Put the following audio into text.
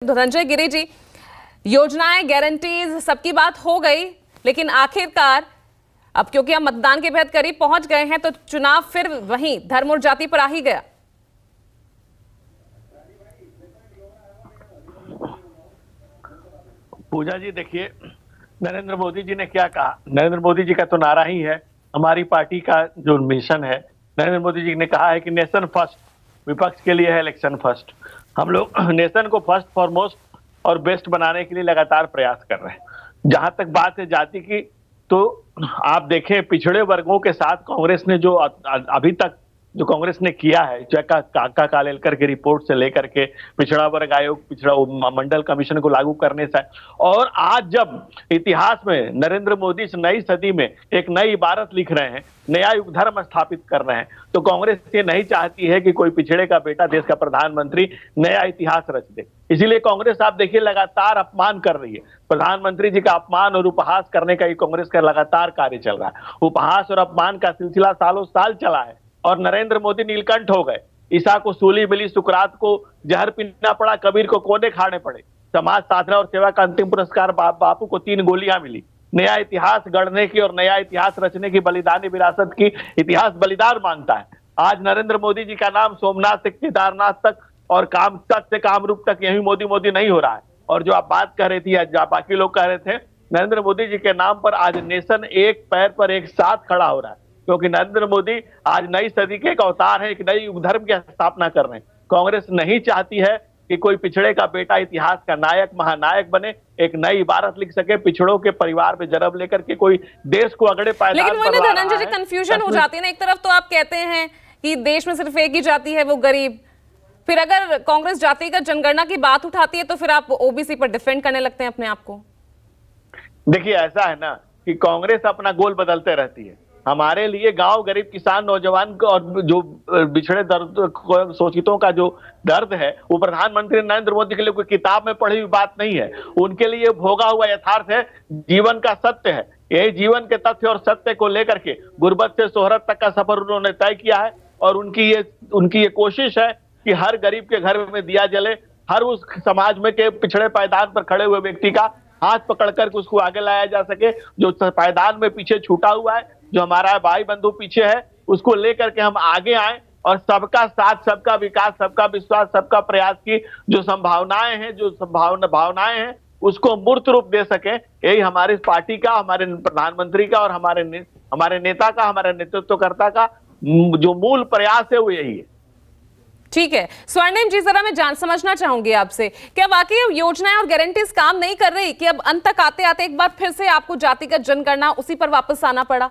धनंजय गिरी जी, योजनाएं गारंटीज सबकी बात हो गई, लेकिन आखिरकार अब क्योंकि हम मतदान के बेहद करीब पहुंच गए हैं तो चुनाव फिर वहीं धर्म और जाति पर आ ही गया। पूजा जी, देखिए, नरेंद्र मोदी जी ने क्या कहा। नरेंद्र मोदी जी का तो नारा ही है, हमारी पार्टी का जो मिशन है। नरेंद्र मोदी जी ने कहा है कि नेशन फर्स्ट, विपक्ष के लिए है इलेक्शन फर्स्ट। हम लोग नेशन को फर्स्ट फॉरमोस्ट और बेस्ट बनाने के लिए लगातार प्रयास कर रहे हैं। जहां तक बात है जाति की, तो आप देखें पिछड़े वर्गों के साथ कांग्रेस ने जो अभी तक जो कांग्रेस ने किया है, चाहे काका कालेलकर की रिपोर्ट से लेकर के पिछड़ा वर्ग आयोग, पिछड़ा मंडल कमीशन को लागू करने से, और आज जब इतिहास में नरेंद्र मोदी इस नई सदी में एक नई इबारत लिख रहे हैं, नया युग धर्म स्थापित कर रहे हैं, तो कांग्रेस ये नहीं चाहती है कि कोई पिछड़े का बेटा देश का प्रधानमंत्री नया इतिहास रच दे। इसीलिए कांग्रेस, आप देखिए, लगातार अपमान कर रही है। प्रधानमंत्री जी का अपमान और उपहास करने का ये कांग्रेस का लगातार कार्य चल रहा है। उपहास और अपमान का सिलसिला सालों साल चला है और नरेंद्र मोदी नीलकंठ हो गए। ईसा को सूली मिली, सुकरात को जहर पीना पड़ा, कबीर को कोने खाने पड़े, समाज साधना और सेवा का अंतिम पुरस्कार बापू को 3 गोलियां मिली। नया इतिहास गढ़ने की और नया इतिहास रचने की बलिदानी विरासत की इतिहास बलिदान मांगता है। आज नरेंद्र मोदी जी का नाम सोमनाथ से केदारनाथ तक और कामतक से कामरूप तक यही मोदी मोदी नहीं हो रहा है। और जो आप बात कर रही थी, आज बाकी लोग कह रहे थे, नरेंद्र मोदी जी के नाम पर आज नेशन एक पैर पर एक साथ खड़ा हो रहा है, क्योंकि नरेंद्र मोदी आज नई सदी के एक अवतार है, एक नई युग धर्म की स्थापना कर रहे हैं। कांग्रेस नहीं चाहती है कि कोई पिछड़े का बेटा इतिहास का नायक महानायक बने, एक नई इबारत लिख सके, पिछड़ों के परिवार में जन्म लेकर के कोई देश को अगड़े पायदान पर ला रहा है। लेकिन धनंजय जी, कंफ्यूजन हो जाती है ना। एक तरफ तो आप कहते हैं कि देश में सिर्फ एक ही जाति है, वो गरीब, फिर अगर कांग्रेस जातिगत जनगणना की बात उठाती है तो फिर आप ओबीसी पर डिफेंड करने लगते हैं अपने आप को। देखिए, ऐसा है ना कि कांग्रेस अपना गोल बदलते रहती है। हमारे लिए गांव, गरीब, किसान, नौजवान और जो बिछड़े दर्द शोषितों का जो दर्द है, वो प्रधानमंत्री नरेंद्र मोदी के लिए कोई किताब में पढ़ी हुई बात नहीं है। उनके लिए भोगा हुआ यथार्थ है, जीवन का सत्य है। यही जीवन के तथ्य और सत्य को लेकर के गुर्बत से शोहरत तक का सफर उन्होंने तय किया है। और उनकी ये कोशिश है कि हर गरीब के घर में दिया जले, हर उस समाज में के पिछड़े पायदान पर खड़े हुए व्यक्ति का हाथ पकड़ कर उसको आगे लाया जा सके। जो पायदान में पीछे छूटा हुआ है, जो हमारा भाई बंधु पीछे है, उसको लेकर के हम आगे आए और सबका साथ, सबका विकास, सबका विश्वास, सबका प्रयास की जो संभावनाएं हैं, जो भावनाएं हैं, उसको मूर्त रूप दे सके। यही हमारी पार्टी का, हमारे प्रधानमंत्री का और हमारे नेता का, हमारे नेतृत्वकर्ता का जो मूल प्रयास है, वो यही है। ठीक है स्वर्णिम जी, जरा मैं समझना चाहूंगी आपसे, क्या वाकई योजनाएं और गारंटीज काम नहीं कर रही कि अब अंत तक आते आते एक बार फिर से आपको जातिगत जनगणना उसी पर वापस आना पड़ा?